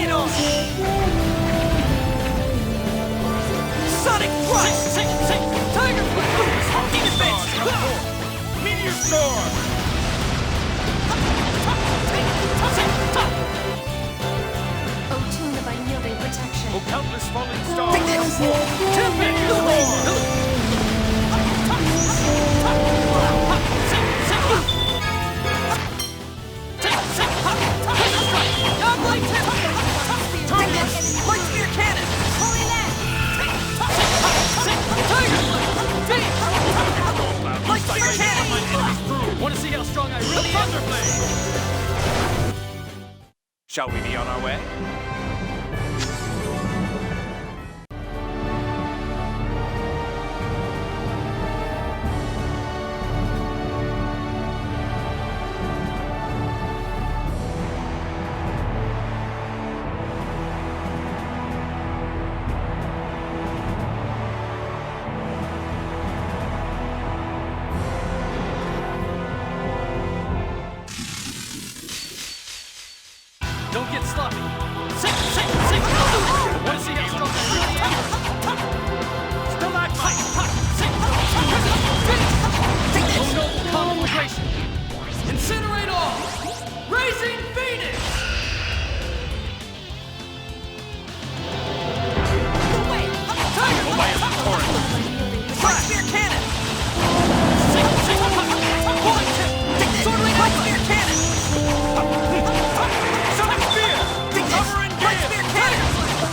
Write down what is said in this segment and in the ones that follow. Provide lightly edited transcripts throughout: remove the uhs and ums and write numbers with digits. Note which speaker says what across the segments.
Speaker 1: it on! Sonic Rush! Tiger Blast! Demon Fist! Meteor Storm!
Speaker 2: Oh, tune of unyielding protection.
Speaker 3: Oh, countless falling stars!
Speaker 1: Take this! Tempest Storm! Light Spear Cannon!
Speaker 2: Holy Land!
Speaker 1: Light Spear Cannon!
Speaker 3: Want to see how strong I really am? Thunderblade! Shall we be on our way? Don't get sloppy. Sink! Want to see how strong I really am? Stalagmite! Sink! Oh, noble conflagration! Incinerate all! Raising Phoenix! Tiger Blast!
Speaker 1: Light Spear Cannon! Pulling tip! Light Spear Cannon!
Speaker 3: Sonic Spear! Cover and
Speaker 1: Light
Speaker 3: give!
Speaker 1: Spear Cannon!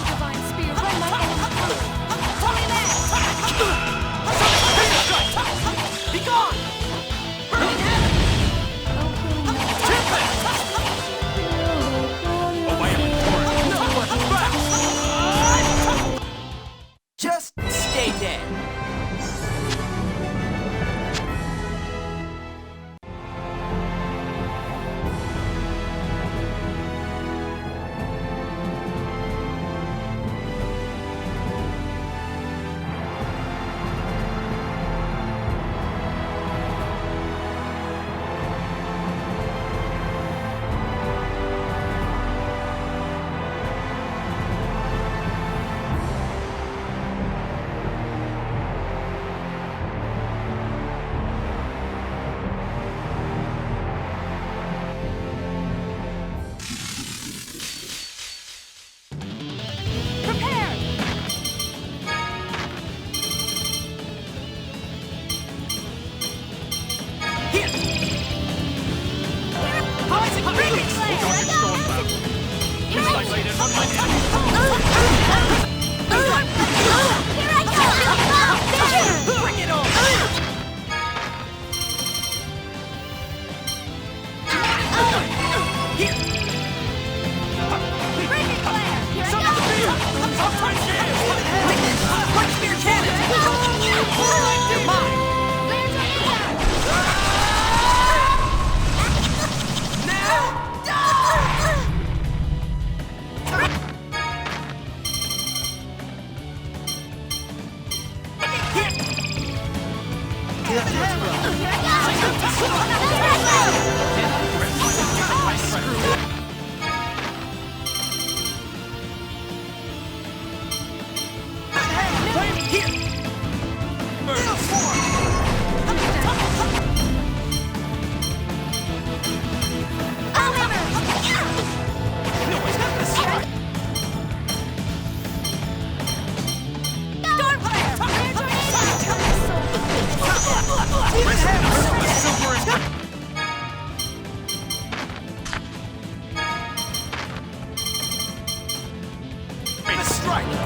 Speaker 2: Divine Spear, run my enemy through. Holy Land!
Speaker 1: Be gone!
Speaker 3: Oh, violent torrent!
Speaker 1: Just stay dead.
Speaker 2: Prepare!
Speaker 1: Here! Rising Phoenix!
Speaker 3: Darkened storm cloud! Use thy blade and run my enemy!
Speaker 1: Bring it on! Here! Sonic Spear! Sometimes give! Light Spear Cannon! You're mine!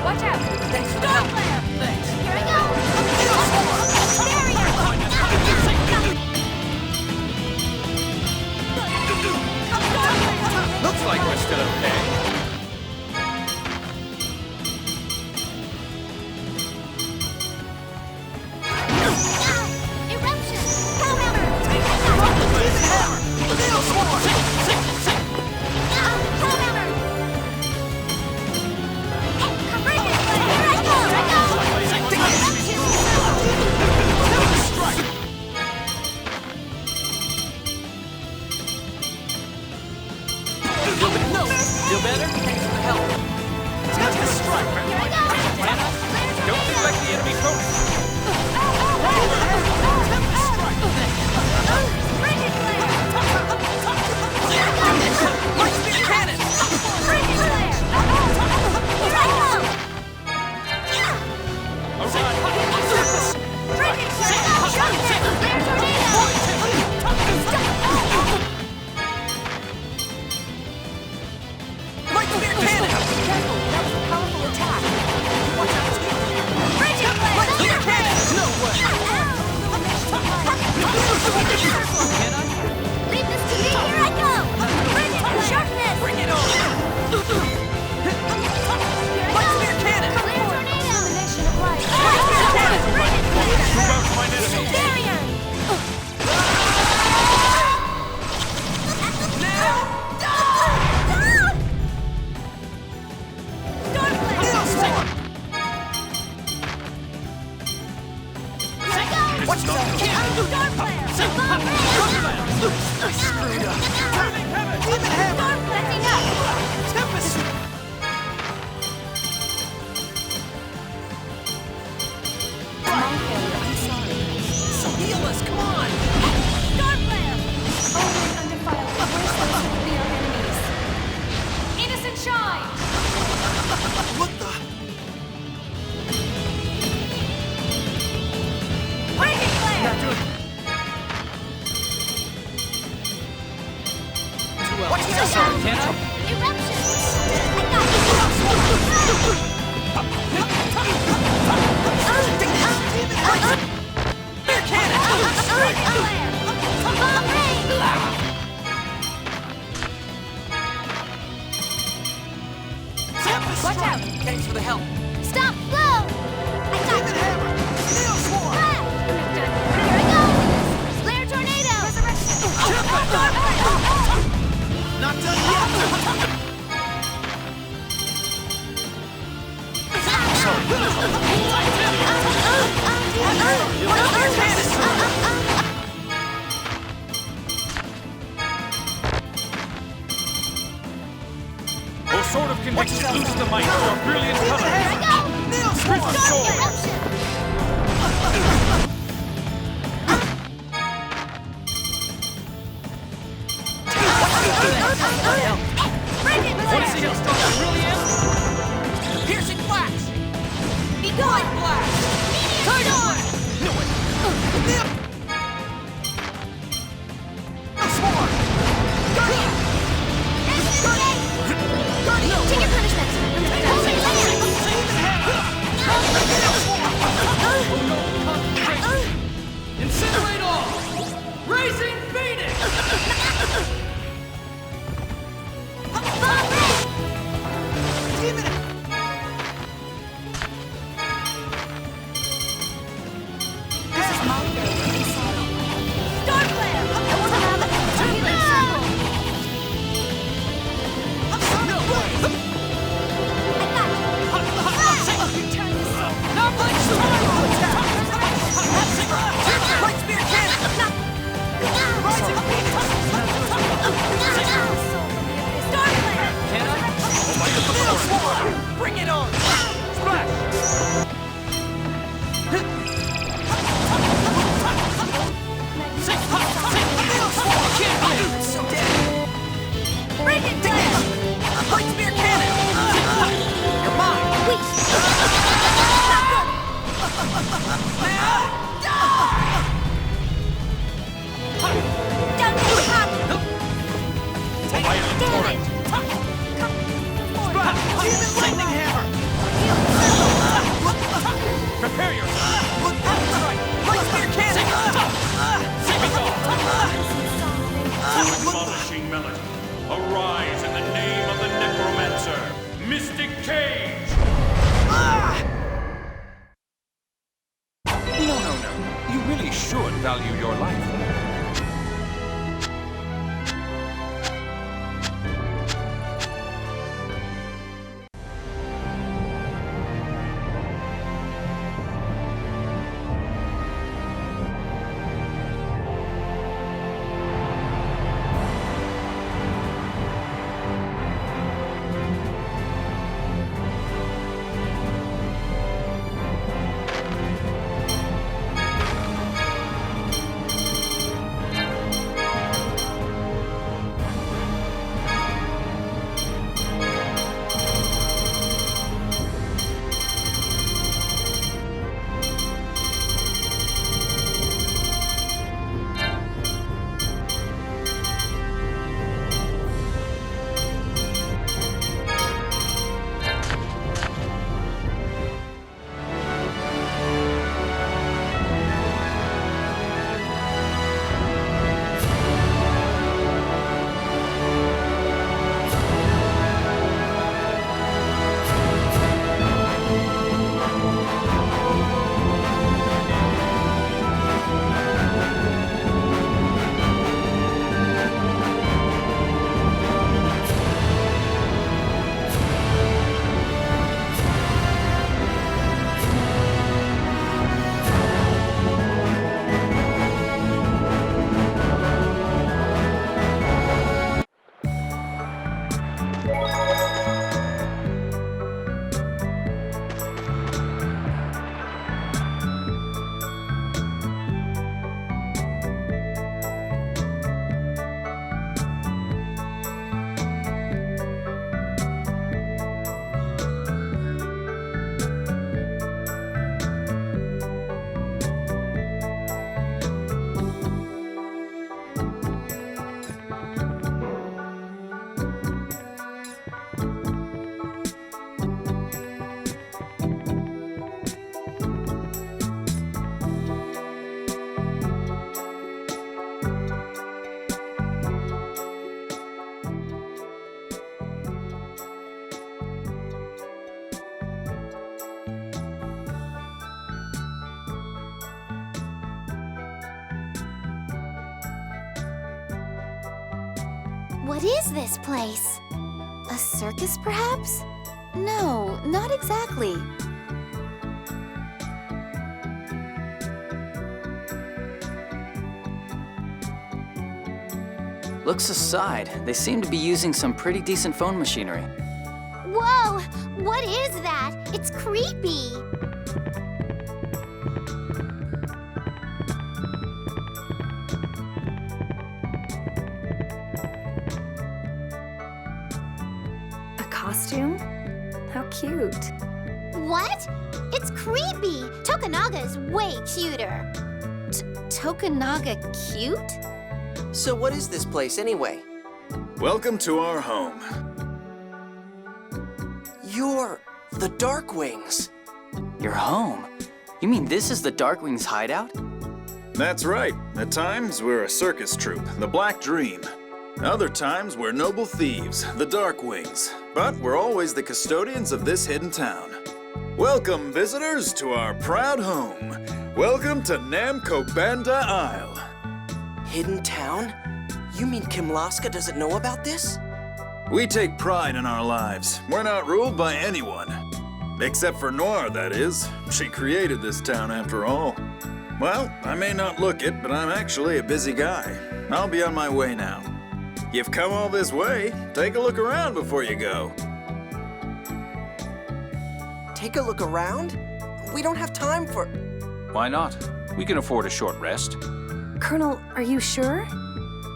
Speaker 2: Watch out!
Speaker 1: Thanks for the
Speaker 2: Storm
Speaker 1: help.
Speaker 2: Flare!
Speaker 1: Thanks.
Speaker 2: Here we go! Barrier!
Speaker 3: Looks like we're still okay.
Speaker 2: Eruption!
Speaker 1: Feel better? Thanks for the help. Tempest strike!
Speaker 2: Here I go!
Speaker 1: Hannah, don't neglect the enemy focus. Tempest strike!
Speaker 2: Frigid flare!
Speaker 1: Light spear cannon!
Speaker 2: Frigid flare! Here I go!
Speaker 1: Tempest!
Speaker 2: Frigid flare! Flare tornado!
Speaker 1: Light spear cannon!
Speaker 2: Careful, that was a powerful attack.
Speaker 1: Watch out!
Speaker 2: Frigid flare!
Speaker 1: Light spear cannon! No way!
Speaker 2: Hannah? Leave this to me, here I go! Frigid sharpness!
Speaker 1: Bring it on! Light spear cannon!
Speaker 2: Flare tornado! Illumination of light!
Speaker 1: Light spear cannon!
Speaker 2: Frigid flare!
Speaker 3: Move out, my enemy!
Speaker 2: Barrier!
Speaker 1: Watch yourself!
Speaker 2: Storm flare!
Speaker 1: Screwed up! Turning heaven! Demon hammer!
Speaker 2: Letting up!
Speaker 1: Tempest! So heal us, come on!
Speaker 2: Storm flare! Only undefiled embrace those who fear enemies. Innocent shine!
Speaker 1: What the?
Speaker 2: Frigid flare!
Speaker 1: Not doing it. Too well. Watch yourself, Hannah!
Speaker 2: Eruption! I got you!
Speaker 1: Spear cannon!
Speaker 2: Frigid flare! Bomb rain!
Speaker 1: Tempest
Speaker 2: Watch
Speaker 1: strike!
Speaker 2: out.
Speaker 1: Thanks for the help.
Speaker 2: Stop! Blow! I got
Speaker 1: Demon
Speaker 2: you!
Speaker 1: hammer! Nail swarm!
Speaker 2: Ah! Here I go! Flare tornado! Resurrection!
Speaker 1: Not done yet!
Speaker 3: O sword of conviction, loose the might of your brilliant
Speaker 2: Here
Speaker 3: colors!
Speaker 2: I go!
Speaker 1: Nail swarm!
Speaker 2: Storm eruption! Frigid
Speaker 1: Want to see
Speaker 2: flare!
Speaker 1: how strong I really am? Piercing flash!
Speaker 2: Be gone!
Speaker 1: Blast!
Speaker 2: Meteor storm!
Speaker 1: No way! Nail swarm! Guardian!
Speaker 2: Instant gate!
Speaker 1: Guardian!
Speaker 2: Take your punishment! Holy land!
Speaker 1: Incinerate all! Raising Phoenix!
Speaker 2: Bomb rain!
Speaker 1: Demon!
Speaker 2: This is my favorite. Storm flare! I want to have a healing circle!
Speaker 1: No way!
Speaker 2: I got you! Return this soul!
Speaker 1: Not much time! Attack! Light spear cannon! Rising Phoenix!
Speaker 2: Storm flare!
Speaker 1: Nail swarm! Bring it on! Splash! Nail swarm! Can't be so dead!
Speaker 2: Frigid flare!
Speaker 1: Light spear cannon! You're mine!
Speaker 2: Don't get caught!
Speaker 3: Violent torrent!
Speaker 1: Splash! Demon lightning hammer!
Speaker 3: Prepare yourself!
Speaker 1: Light spear cannon!
Speaker 3: Demolishing melody, arise in the name of the necromancer, Mystic Cage! No. You really should value your life.
Speaker 1: What is this place? A circus, perhaps? No, not exactly.
Speaker 4: Looks aside, they seem to be using some pretty decent phone machinery.
Speaker 1: Whoa! What is that? It's creepy!
Speaker 2: A costume? How cute.
Speaker 1: What? It's creepy! Tokunaga is way cuter.
Speaker 5: Tokunaga cute?
Speaker 6: So what is this place anyway?
Speaker 3: Welcome to our home.
Speaker 6: You're the Darkwings.
Speaker 4: Your home? You mean this is the Darkwings' hideout?
Speaker 3: That's right. At times, we're a circus troupe, the Black Dream. Other times, we're noble thieves, the Darkwings. But we're always the custodians of this hidden town. Welcome, visitors, to our proud home. Welcome to Cobanda Isle.
Speaker 6: Hidden town? You mean Kimlaska doesn't know about this?
Speaker 3: We take pride in our lives. We're not ruled by anyone. Except for Noir, that is. She created this town after all. Well, I may not look it, but I'm actually a busy guy. I'll be on my way now. You've come all this way. Take a look around before you go.
Speaker 6: Take a look around? We don't have time for...
Speaker 7: Why not? We can afford a short rest.
Speaker 2: Colonel, are you sure?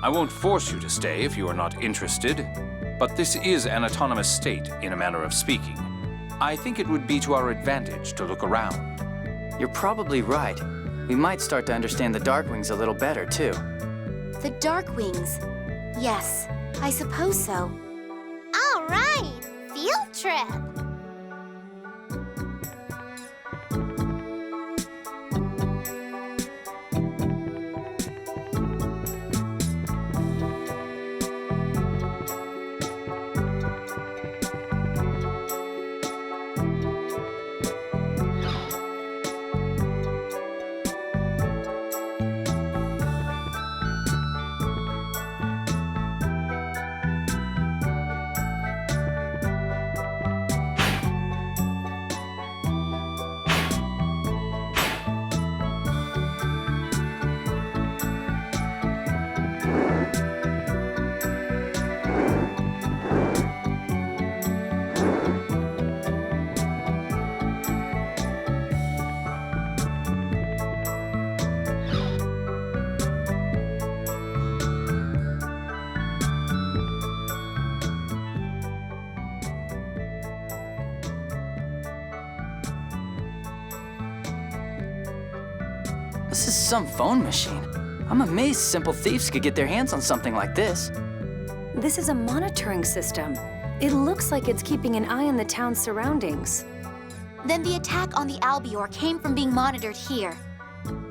Speaker 7: I won't force you to stay if you are not interested, but this is an autonomous state, in a manner of speaking. I think it would be to our advantage to look around.
Speaker 4: You're probably right. We might start to understand the Darkwings a little better, too.
Speaker 1: The Darkwings. Yes, I suppose so. All right, field trip.
Speaker 4: This is some phone machine. I'm amazed simple thieves could get their hands on something like this.
Speaker 2: This is a monitoring system. It looks like it's keeping an eye on the town's surroundings.
Speaker 1: Then the attack on the Albior came from being monitored here.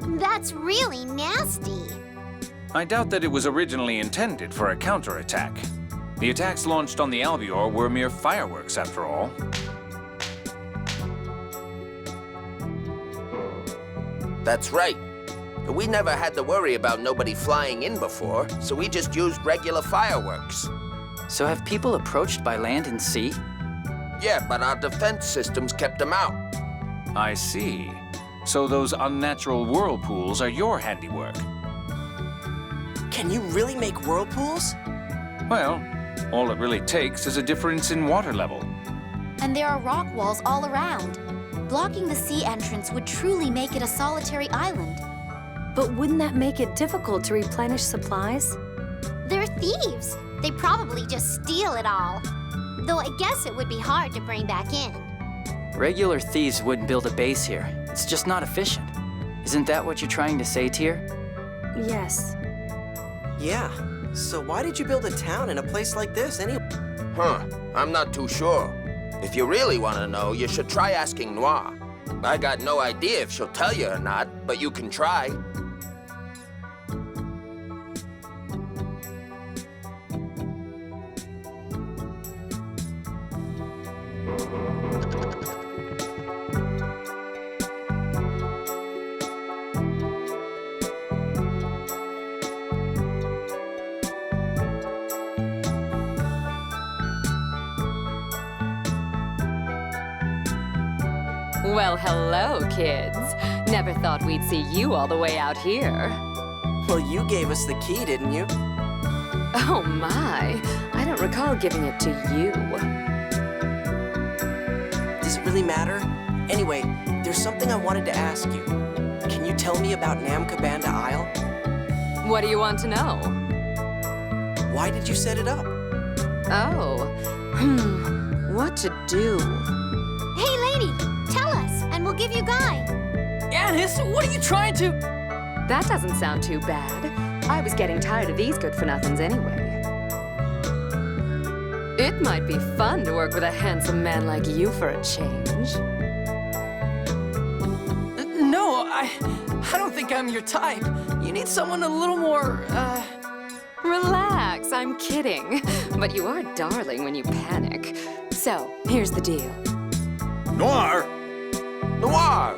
Speaker 1: That's really nasty.
Speaker 7: I doubt that it was originally intended for a counterattack. The attacks launched on the Albior were mere fireworks, after all.
Speaker 8: That's right. We never had to worry about nobody flying in before, so we just used regular fireworks.
Speaker 4: So have people approached by land and sea?
Speaker 8: Yeah, but our defense systems kept them out.
Speaker 7: I see. So those unnatural whirlpools are your handiwork.
Speaker 6: Can you really make whirlpools?
Speaker 7: Well, all it really takes is a difference in water level.
Speaker 1: And there are rock walls all around. Blocking the sea entrance would truly make it a solitary island.
Speaker 2: But wouldn't that make it difficult to replenish supplies?
Speaker 1: They're thieves. They probably just steal it all. Though I guess it would be hard to bring back in.
Speaker 4: Regular thieves wouldn't build a base here. It's just not efficient. Isn't that what you're trying to say, Tyr?
Speaker 2: Yes.
Speaker 6: Yeah. So why did you build a town in a place like this anyway?
Speaker 8: Huh, I'm not too sure. If you really want to know, you should try asking Noir. I got no idea if she'll tell you or not, but you can try.
Speaker 2: Well, hello, kids. Never thought we'd see you all the way out here.
Speaker 6: Well, you gave us the key, didn't you?
Speaker 2: Oh my, I don't recall giving it to you.
Speaker 6: Does it really matter? Anyway, there's something I wanted to ask you. Can you tell me about Cobanda Isle?
Speaker 2: What do you want to know?
Speaker 6: Why did you set it up?
Speaker 2: Oh, what to do?
Speaker 1: Hey, lady, tell us, and we'll give you Guy.
Speaker 4: Anis, what are you trying to...
Speaker 2: That doesn't sound too bad. I was getting tired of these good-for-nothings anyway. It might be fun to work with a handsome man like you for a change.
Speaker 4: No, I don't think I'm your type. You need someone a little more,
Speaker 2: Relax, I'm kidding. But you are darling when you panic. So, here's the deal.
Speaker 3: Noir!
Speaker 8: Noir!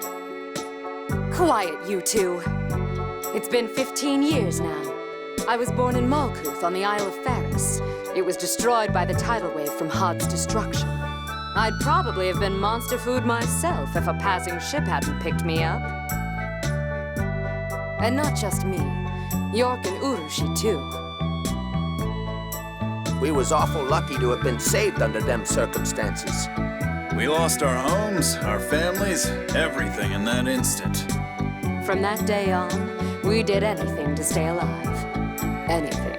Speaker 2: Quiet, you two. It's been 15 years now. I was born in Malkuth on the Isle of Philis. It was destroyed by the tidal wave from Hod's destruction. I'd probably have been monster food myself if a passing ship hadn't picked me up. And not just me. York and Urushi, too.
Speaker 8: We was awful lucky to have been saved under them circumstances.
Speaker 3: We lost our homes, our families, everything in that instant.
Speaker 2: From that day on, we did anything to stay alive. Anything.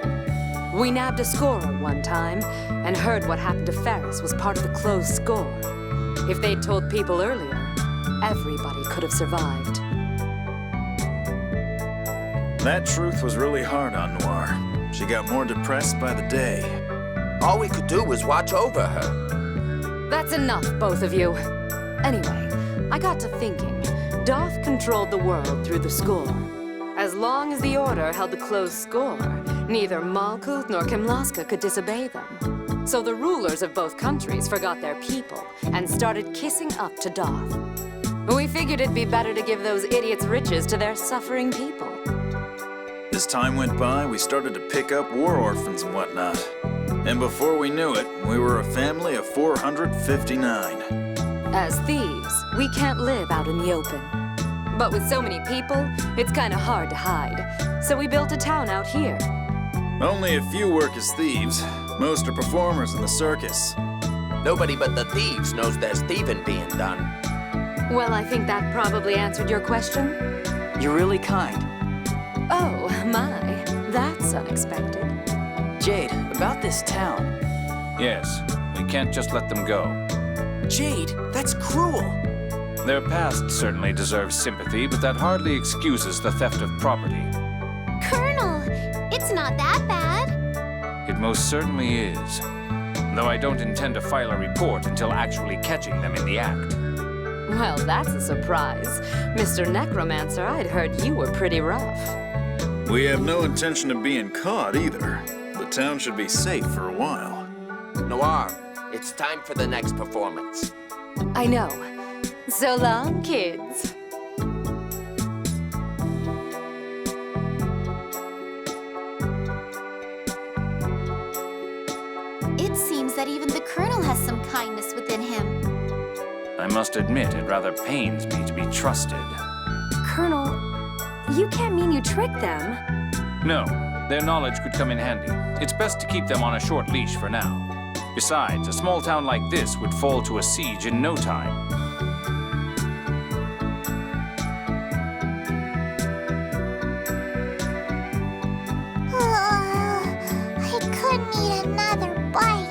Speaker 2: We nabbed a scorer one time, and heard what happened to Ferris was part of the closed score. If they'd told people earlier, everybody could have survived.
Speaker 3: That truth was really hard on Noir. She got more depressed by the day.
Speaker 8: All we could do was watch over her.
Speaker 2: That's enough, both of you. Anyway, I got to thinking. Doth controlled the world through the score. As long as the Order held the closed score, neither Malkuth nor Kimlaska could disobey them. So the rulers of both countries forgot their people and started kissing up to Doth. We figured it'd be better to give those idiots riches to their suffering people.
Speaker 3: As time went by, we started to pick up war orphans and whatnot. And before we knew it, we were a family of 459.
Speaker 2: As thieves, we can't live out in the open. But with so many people, it's kind of hard to hide. So we built a town out here.
Speaker 3: Only a few work as thieves. Most are performers in the circus.
Speaker 8: Nobody but the thieves knows there's thieving being done.
Speaker 2: Well, I think that probably answered your question.
Speaker 4: You're really kind.
Speaker 2: Oh, my. That's unexpected.
Speaker 4: Jade, about this town.
Speaker 7: Yes, we can't just let them go.
Speaker 6: Jade, that's cruel.
Speaker 7: Their past certainly deserves sympathy, but that hardly excuses the theft of property.
Speaker 1: Colonel, it's not that bad.
Speaker 7: It most certainly is. Though I don't intend to file a report until actually catching them in the act.
Speaker 2: Well, that's a surprise. Mr. Necromancer, I'd heard you were pretty rough.
Speaker 3: We have no intention of being caught either. The town should be safe for a while.
Speaker 8: Noir, it's time for the next performance.
Speaker 2: I know. So long, kids.
Speaker 1: It seems that even the Colonel has some kindness within him.
Speaker 7: I must admit, it rather pains me to be trusted.
Speaker 2: Colonel, you can't mean you tricked them.
Speaker 7: No, their knowledge could come in handy. It's best to keep them on a short leash for now. Besides, a small town like this would fall to a siege in no time.
Speaker 1: I couldn't eat another bite.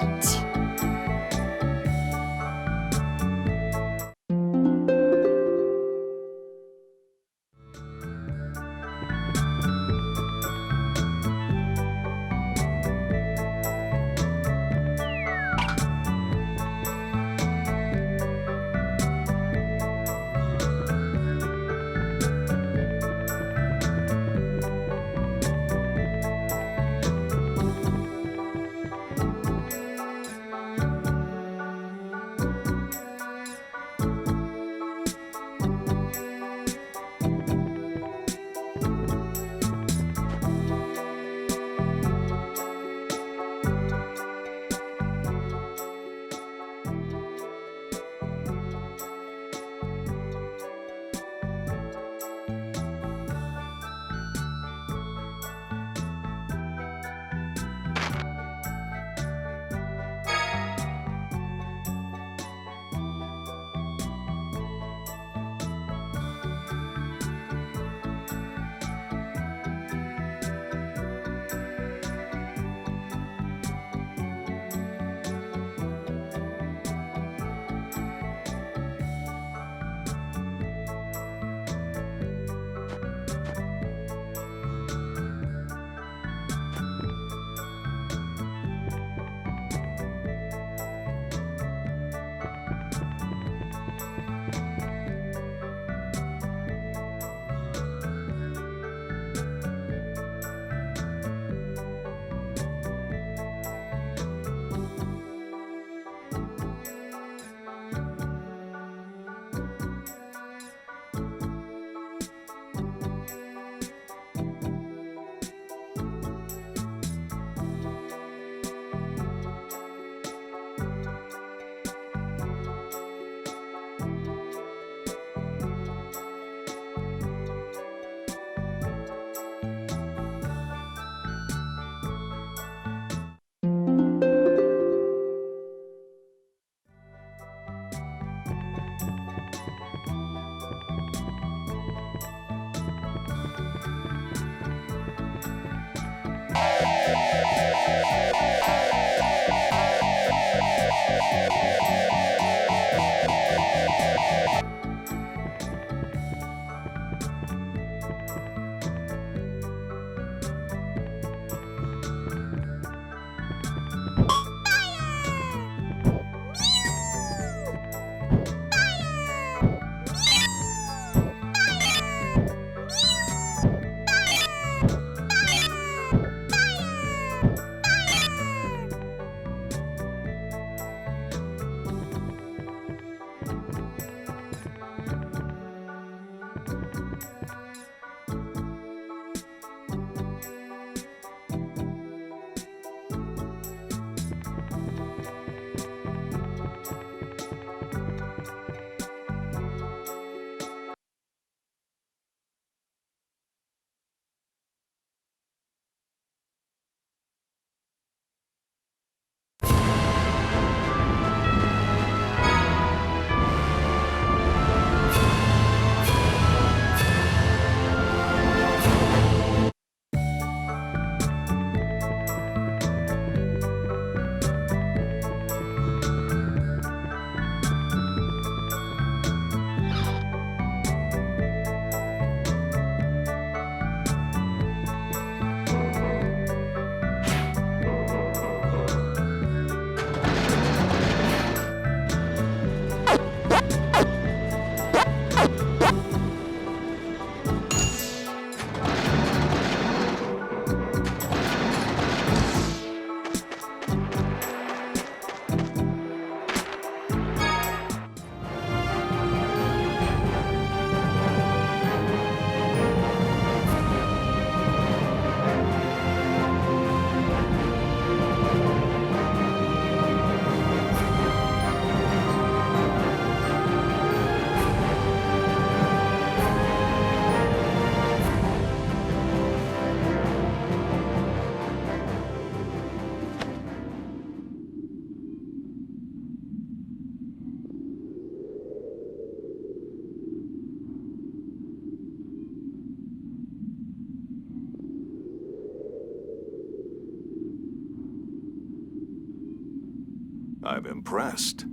Speaker 9: I'm impressed.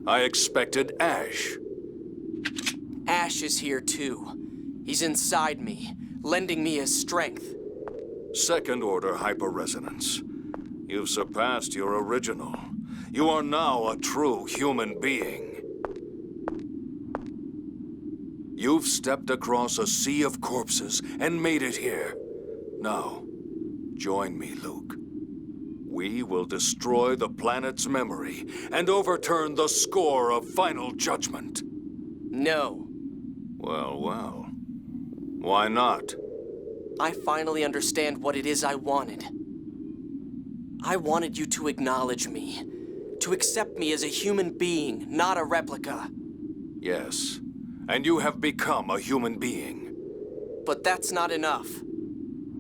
Speaker 9: I expected Ash.
Speaker 6: Ash is here too. He's inside me, lending me his strength.
Speaker 9: Second order hyperresonance. You've surpassed your original. You are now a true human being. You've stepped across a sea of corpses and made it here. Now, join me, Luke. We will destroy the planet's memory and overturn the score of final judgment.
Speaker 6: No.
Speaker 9: Well, well. Why not?
Speaker 6: I finally understand what it is I wanted. I wanted you to acknowledge me, to accept me as a human being, not a replica.
Speaker 9: Yes, and you have become a human being.
Speaker 6: But that's not enough.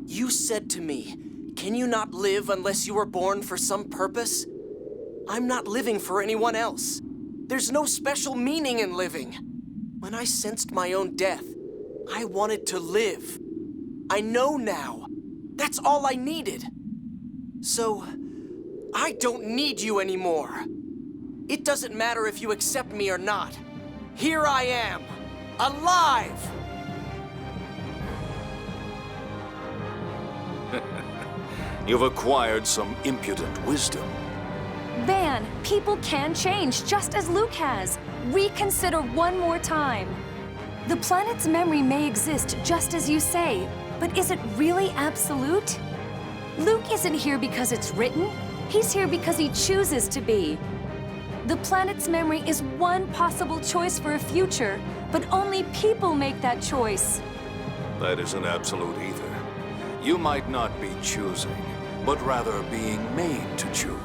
Speaker 6: You said to me, can you not live unless you were born for some purpose? I'm not living for anyone else. There's no special meaning in living. When I sensed my own death, I wanted to live. I know now. That's all I needed. So, I don't need you anymore. It doesn't matter if you accept me or not. Here I am, alive!
Speaker 9: You've acquired some impudent wisdom.
Speaker 10: Van, people can change, just as Luke has. Reconsider one more time. The planet's memory may exist just as you say, but is it really absolute? Luke isn't here because it's written. He's here because he chooses to be. The planet's memory is one possible choice for a future, but only people make that choice.
Speaker 9: That isn't absolute either. You might not be choosing, but rather being made to choose.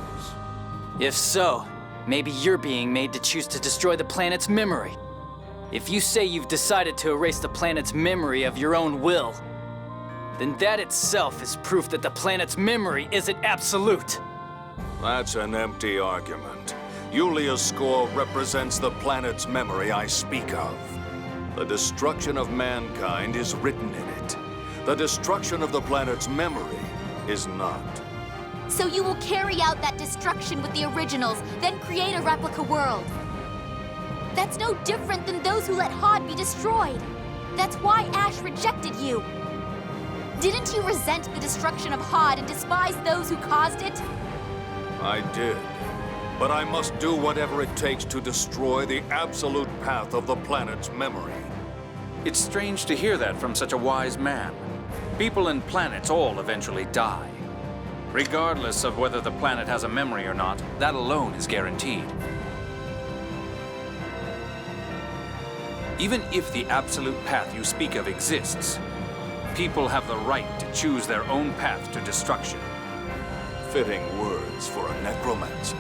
Speaker 4: If so, maybe you're being made to choose to destroy the planet's memory. If you say you've decided to erase the planet's memory of your own will, then that itself is proof that the planet's memory isn't absolute.
Speaker 9: That's an empty argument. Yulia's score represents the planet's memory I speak of. The destruction of mankind is written in it. The destruction of the planet's memory is not.
Speaker 1: So you will carry out that destruction with the originals, then create a replica world. That's no different than those who let Hod be destroyed. That's why Ash rejected you. Didn't you resent the destruction of Hod and despise those who caused it?
Speaker 9: I did. But I must do whatever it takes to destroy the absolute path of the planet's memory.
Speaker 7: It's strange to hear that from such a wise man. People and planets all eventually die. Regardless of whether the planet has a memory or not, that alone is guaranteed. Even if the absolute path you speak of exists, people have the right to choose their own path to destruction.
Speaker 9: Fitting words for a necromancer.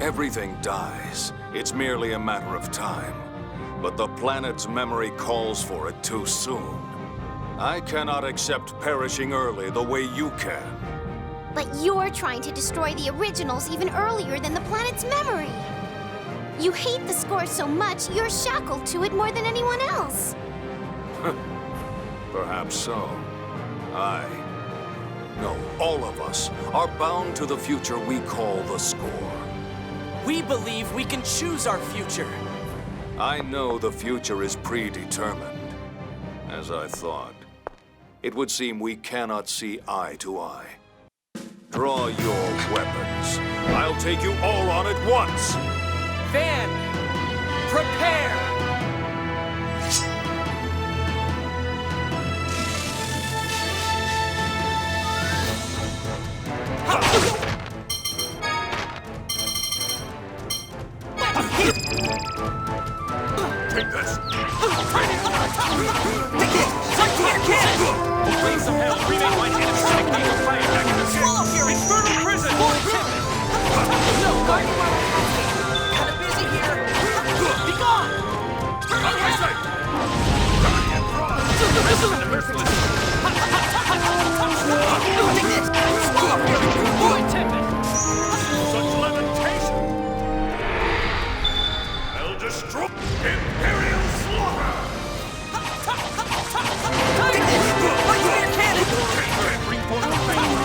Speaker 9: Everything dies. It's merely a matter of time. But the planet's memory calls for it too soon. I cannot accept perishing early the way you can.
Speaker 1: But you're trying to destroy the originals even earlier than the planet's memory. You hate the score so much, you're shackled to it more than anyone else.
Speaker 9: Perhaps so. No, all of us are bound to the future we call the score.
Speaker 6: We believe we can choose our future.
Speaker 9: I know the future is predetermined. As I thought. It would seem we cannot see eye to eye. Draw your weapons. I'll take you all on at once!
Speaker 6: Van, prepare!
Speaker 9: Take this!
Speaker 11: Please, some help! Remake my enemy technique of fire back in the
Speaker 6: Swallow here!
Speaker 11: infernal prison!
Speaker 6: No, guarding while I'm asking. Kinda busy here. Be gone! Take this! Swallow here! Boy, timid!
Speaker 9: Such lamentation! I'll destroy Imperial slaughter!
Speaker 6: Take this! Right to your cannon!
Speaker 11: Bring forth the flame!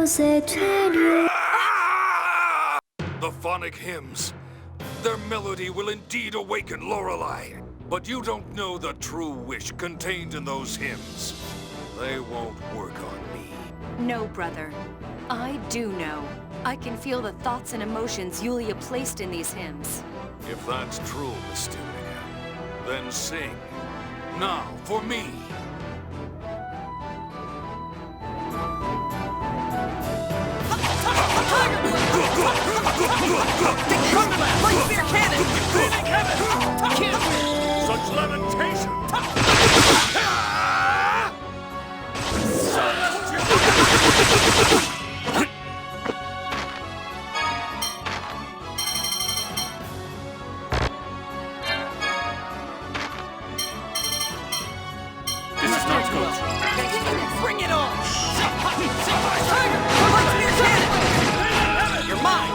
Speaker 9: The Fonic hymns. Their melody will indeed awaken Lorelei. But you don't know the true wish contained in those hymns. They won't work on me.
Speaker 10: No, brother. I do know. I can feel the thoughts and emotions Yulia placed in these hymns.
Speaker 9: If that's true, Mysteria, then sing. Now, for me. Such lamentation!
Speaker 11: This is not good.
Speaker 6: Bring it on! You're mine!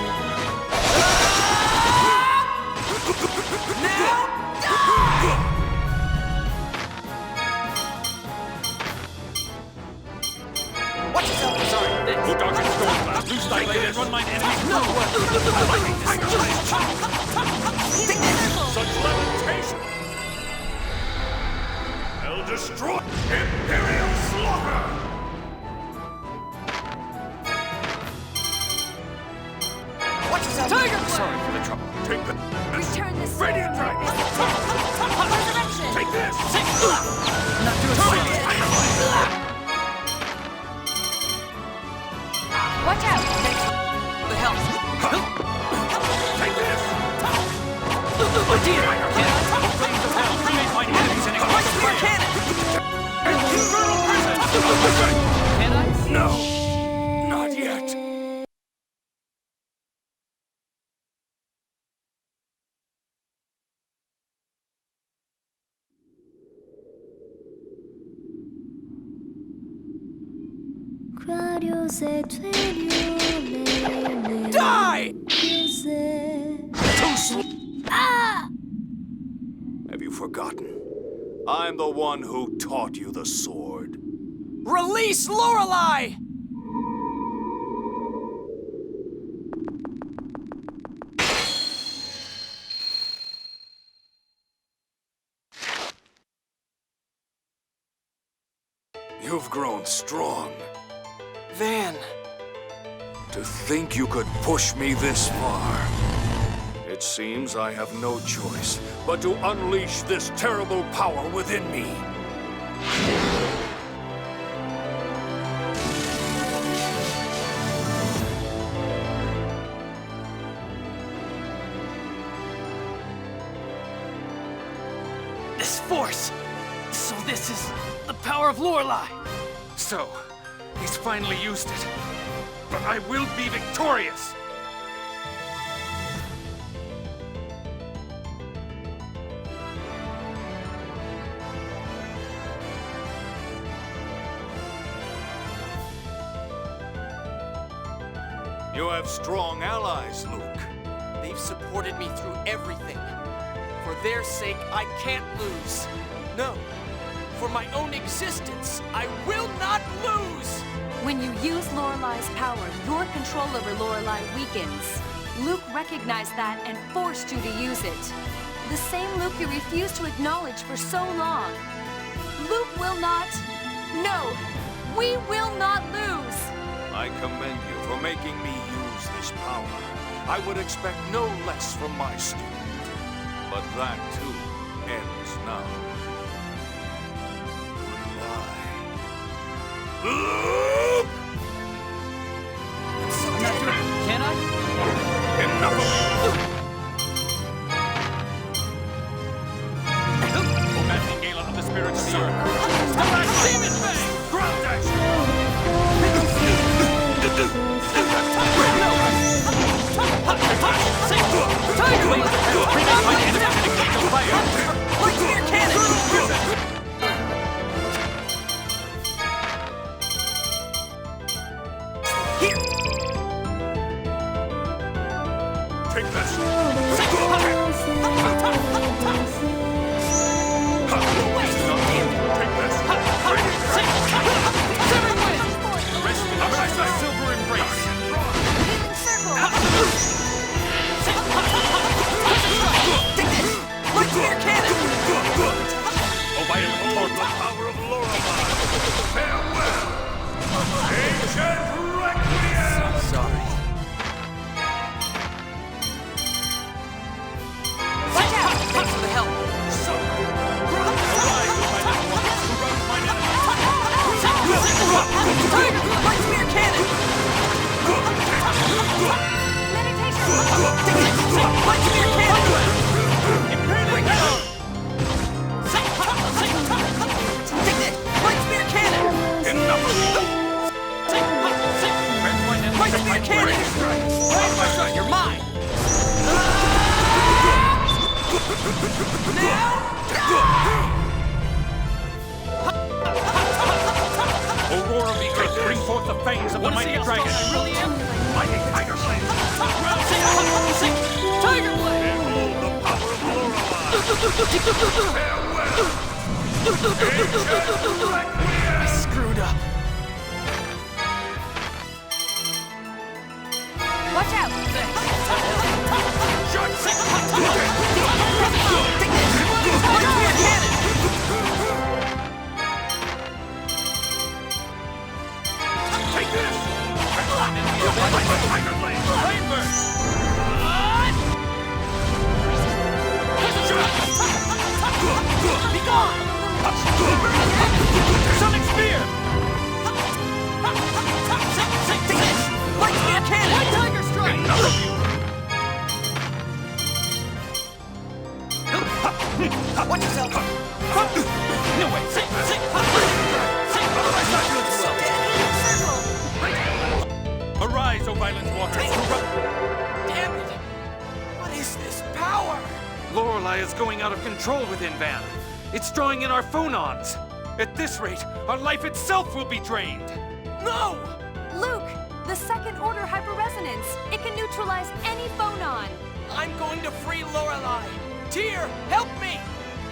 Speaker 6: Watch yourself! Sorry.
Speaker 11: Who dodges storm blast? Blue star blade and run mine enemies. No! Lightning tiger blade!
Speaker 9: Such lamentation! I'll destroy Imperial Slaughter!
Speaker 6: Watch yourself!
Speaker 10: Tiger blade!
Speaker 11: Sorry for the trouble.
Speaker 9: Take this!
Speaker 10: Return this
Speaker 9: Radiant Dragon!
Speaker 10: Resurrection!
Speaker 9: Take this!
Speaker 11: Not doing so.
Speaker 10: Watch out!
Speaker 6: The hell?
Speaker 9: Take this!
Speaker 11: Oh dear! Flames of hell cremate mine enemies and ignite the fire. Infernal prison! Can I?
Speaker 9: No! Not yet!
Speaker 6: Die!
Speaker 9: Too slow! Have you forgotten? I'm the one who taught you the sword.
Speaker 6: Release Lorelei!
Speaker 9: You've grown strong.
Speaker 6: Van.
Speaker 9: To think you could push me this far. It seems I have no choice but to unleash this terrible power within me.
Speaker 4: This force! So this is the power of Lorelei!
Speaker 11: So, he's finally used it. But I will be victorious!
Speaker 9: You have strong allies, Luke.
Speaker 6: They've supported me through everything. For their sake, I can't lose. No. For my own existence, I will not lose!
Speaker 10: When you use Lorelei's power, your control over Lorelei weakens. Luke recognized that and forced you to use it. The same Luke you refused to acknowledge for so long. Luke will not... No! We will not lose!
Speaker 9: I commend you for making me use this power. I would expect no less from my student. But that, too, ends now. Goodbye. Luke!
Speaker 4: Can I?
Speaker 9: Enough!
Speaker 11: Commanding Gala of the spirits of the earth. Demon Fang!
Speaker 9: Ground action!
Speaker 11: Tiger Wings! Cremate mine enemies and ignite the fire!
Speaker 6: Light your cannon! Here!
Speaker 9: Take this! Take this!
Speaker 11: Rest in silver and Tiger Blade!
Speaker 6: Right, my son, you're mine!
Speaker 11: Aurora of the Earth, bring forth the fangs of the mighty dragon! I really am? Mighty Tiger Blade!
Speaker 6: Tiger Blade!
Speaker 11: Behold the power of Lorelei! Farewell!
Speaker 6: I screwed up.
Speaker 10: Watch out!
Speaker 11: Take this! Tiger Blade! Rainburst!
Speaker 6: Be gone!
Speaker 11: Sonic Spear!
Speaker 6: Light speed cannon! White Tiger Strike! Watch yourself!
Speaker 11: No way! Arise, O violent waters!
Speaker 6: Damn it! What is this power?
Speaker 7: Lorelei is going out of control within Van. It's drawing in our phonons. At this rate, our life itself will be drained.
Speaker 6: No!
Speaker 10: Luke, the second order hyperresonance. It can neutralize any phonon.
Speaker 6: I'm going to free Lorelei. Tyr, help me!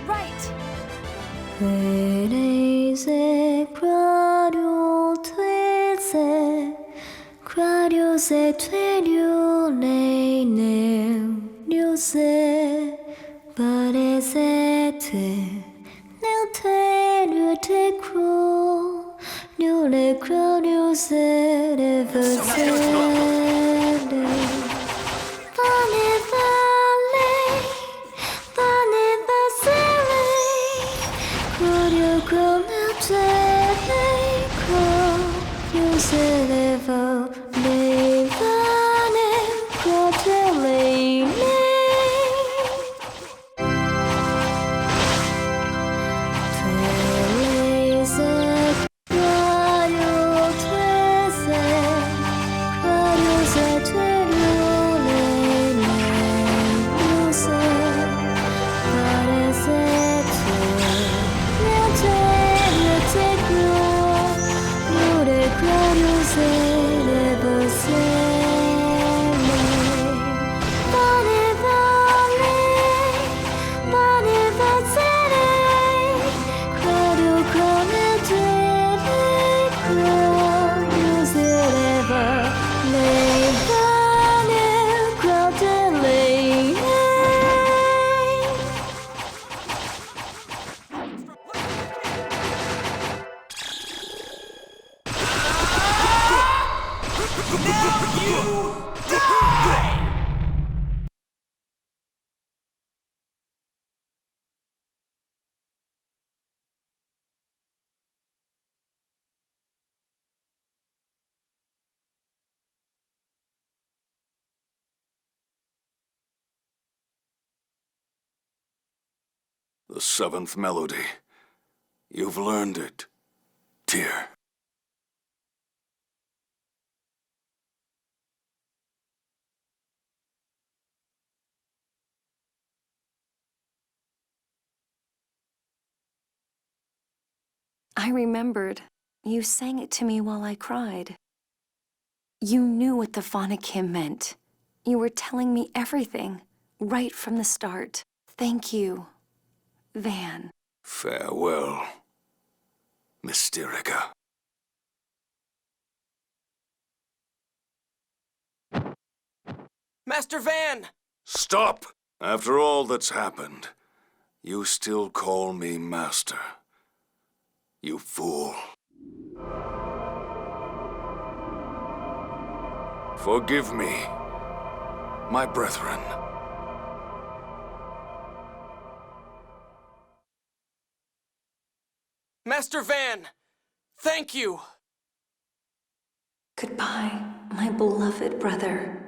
Speaker 10: Right.
Speaker 9: The seventh melody. You've learned it, Tyr.
Speaker 10: I remembered. You sang it to me while I cried. You knew what the Fonic hymn meant. You were telling me everything, right from the start. Thank you, Van.
Speaker 9: Farewell, Mysterica.
Speaker 6: Master Van!
Speaker 9: Stop! After all that's happened, you still call me Master. You fool. Forgive me, my brethren.
Speaker 6: Master Van! Thank you!
Speaker 10: Goodbye, my beloved brother.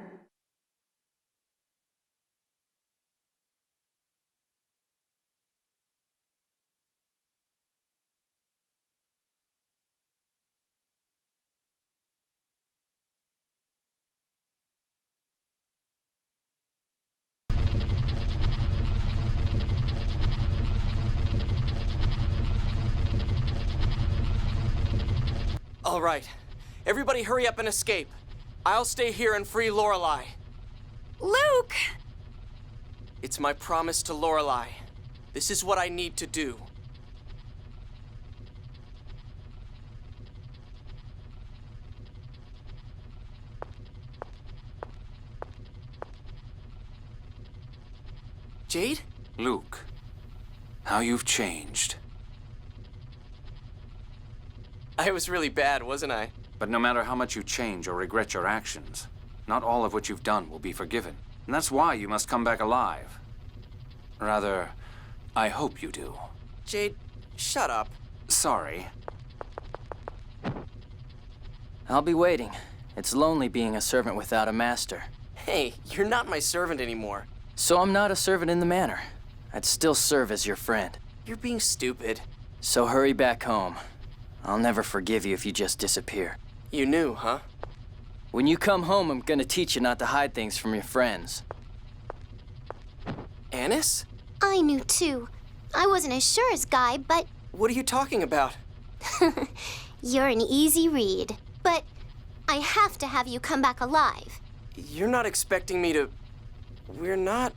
Speaker 6: All right. Everybody hurry up and escape. I'll stay here and free Lorelei.
Speaker 10: Luke!
Speaker 6: It's my promise to Lorelei. This is what I need to do. Jade?
Speaker 7: Luke, how you've changed.
Speaker 6: I was really bad, wasn't I?
Speaker 7: But no matter how much you change or regret your actions, not all of what you've done will be forgiven. And that's why you must come back alive. Rather, I hope you do.
Speaker 6: Jade, shut up.
Speaker 7: Sorry.
Speaker 4: I'll be waiting. It's lonely being a servant without a master.
Speaker 6: Hey, you're not my servant anymore.
Speaker 4: So I'm not a servant in the manor. I'd still serve as your friend.
Speaker 6: You're being stupid.
Speaker 4: So hurry back home. I'll never forgive you if you just disappear.
Speaker 6: You knew, huh?
Speaker 4: When you come home, I'm gonna teach you not to hide things from your friends.
Speaker 6: Annis?
Speaker 1: I knew too. I wasn't as sure as Guy, but
Speaker 6: What are you talking about?
Speaker 1: you're an easy read. But I have to have you come back alive.
Speaker 6: You're not expecting me to... We're not...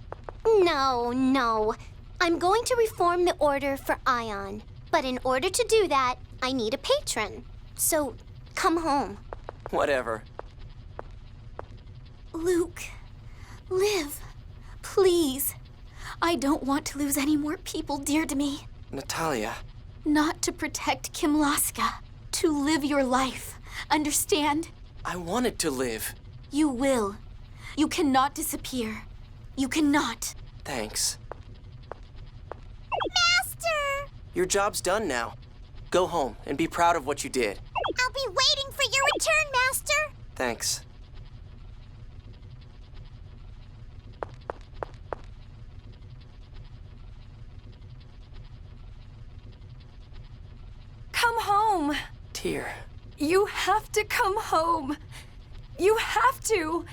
Speaker 1: No. I'm going to reform the Order for Ion. But in order to do that, I need a patron. So, come home.
Speaker 6: Whatever.
Speaker 1: Luke, live. Please. I don't want to lose any more people dear to me.
Speaker 6: Natalia.
Speaker 1: Not to protect Kimlaska. To live your life. Understand?
Speaker 6: I wanted to live.
Speaker 1: You will. You cannot disappear. You cannot.
Speaker 6: Thanks.
Speaker 1: Master!
Speaker 6: Your job's done now. Go home and be proud of what you did.
Speaker 1: I'll be waiting for your return, Master!
Speaker 6: Thanks.
Speaker 10: Come home!
Speaker 6: Tear.
Speaker 10: You have to come home. You have to.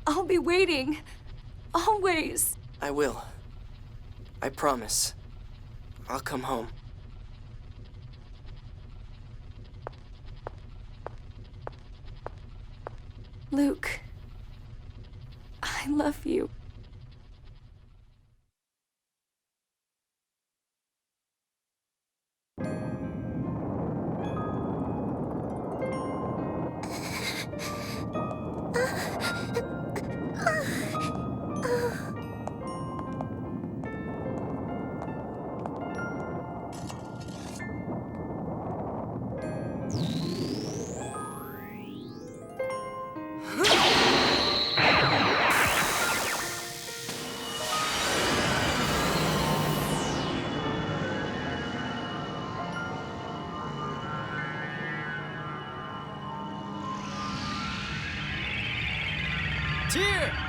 Speaker 10: I'll be waiting. Always.
Speaker 6: I will. I promise. I'll come home.
Speaker 10: Luke, I love you.
Speaker 4: Tyr!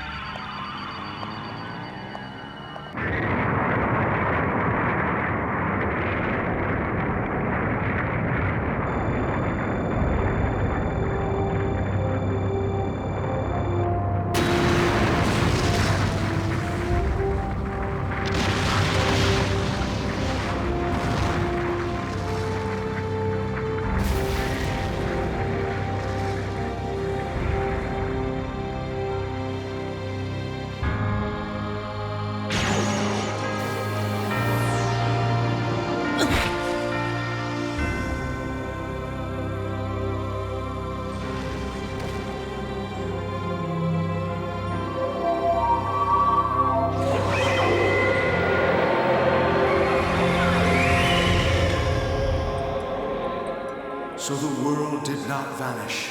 Speaker 12: So the world did not vanish.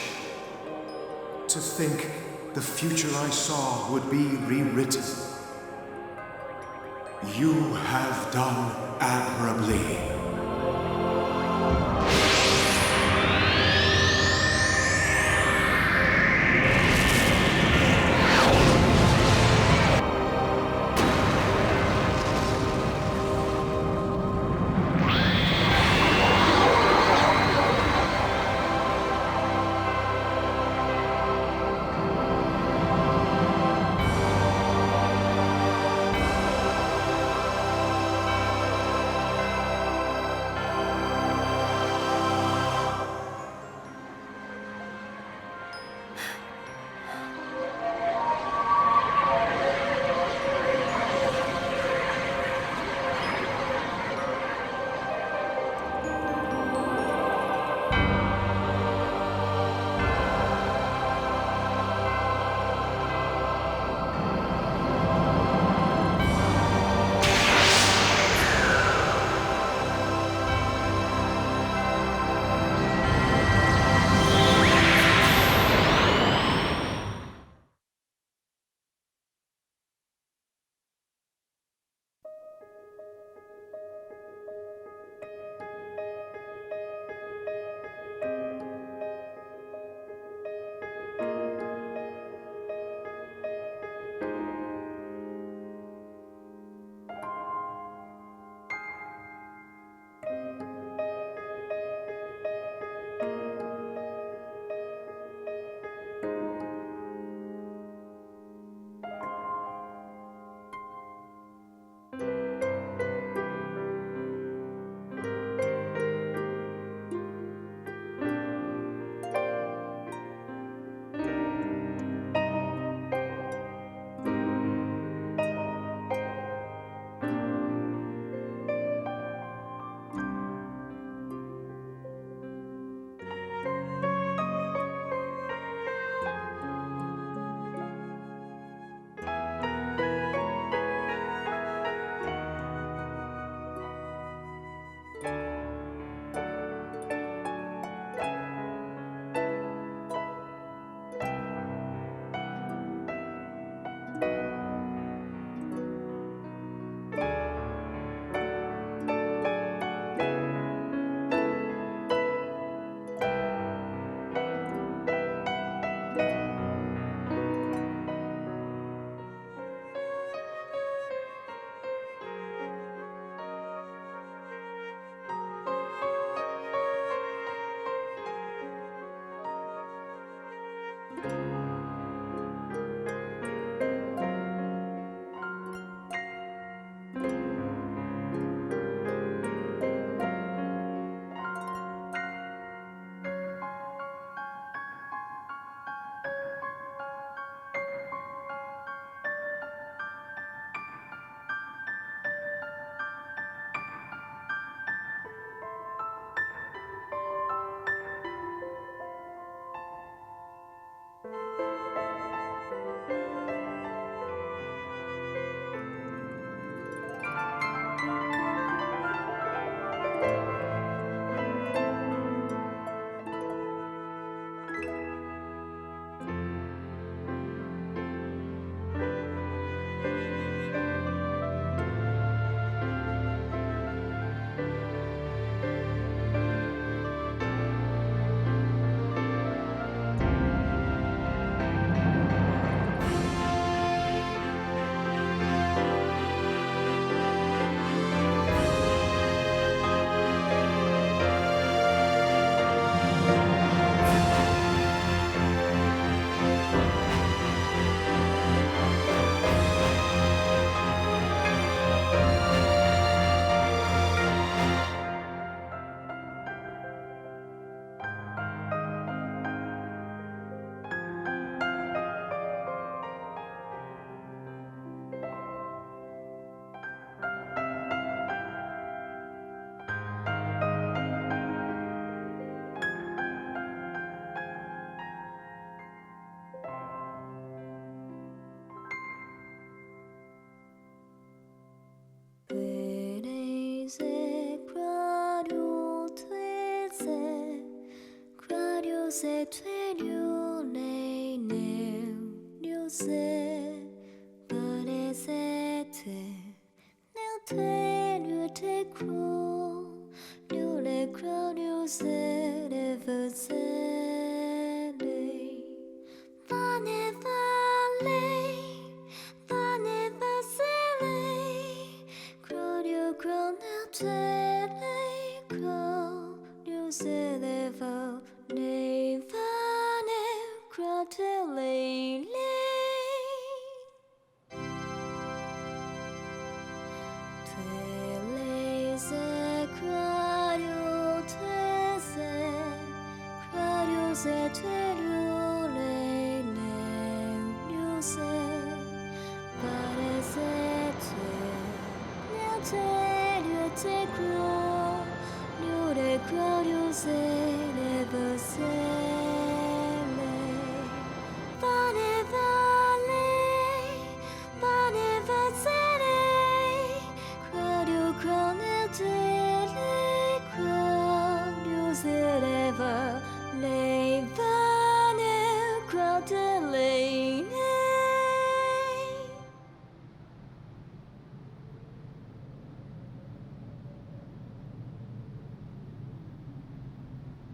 Speaker 12: To think the future I saw would be rewritten. You have done admirably.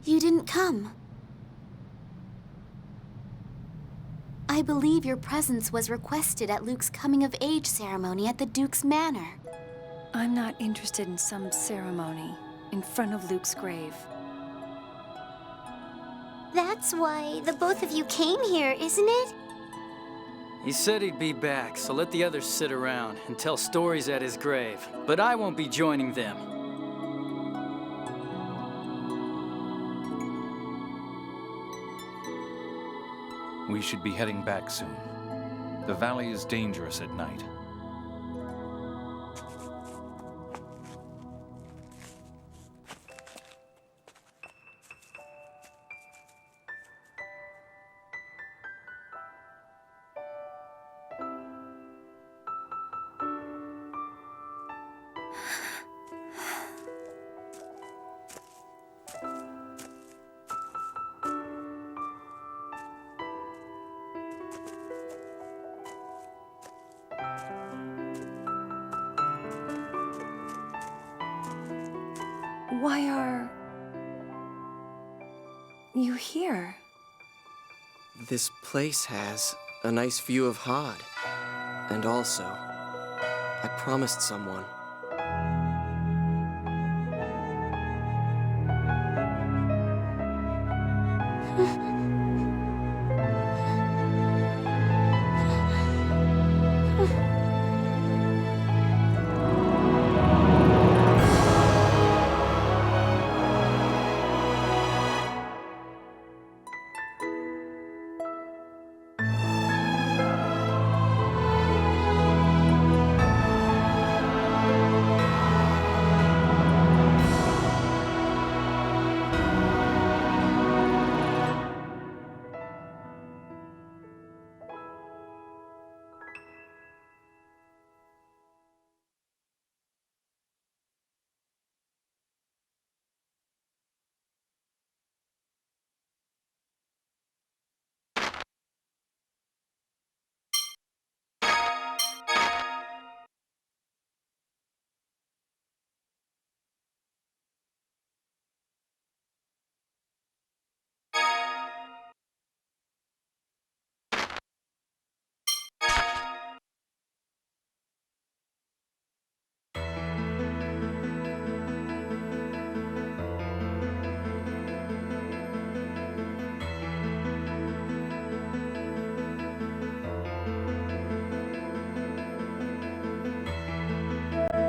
Speaker 1: You didn't come. I believe your presence was requested at Luke's coming-of-age ceremony at the Duke's Manor.
Speaker 10: I'm not interested in some ceremony in front of Luke's grave.
Speaker 5: That's why the both of you came here, isn't it?
Speaker 4: He said he'd be back, so let the others sit around and tell stories at his grave. But I won't be joining them.
Speaker 7: We should be heading back soon. The valley is dangerous at night.
Speaker 10: Why are you here?
Speaker 6: This place has a nice view of Hod. And also, I promised someone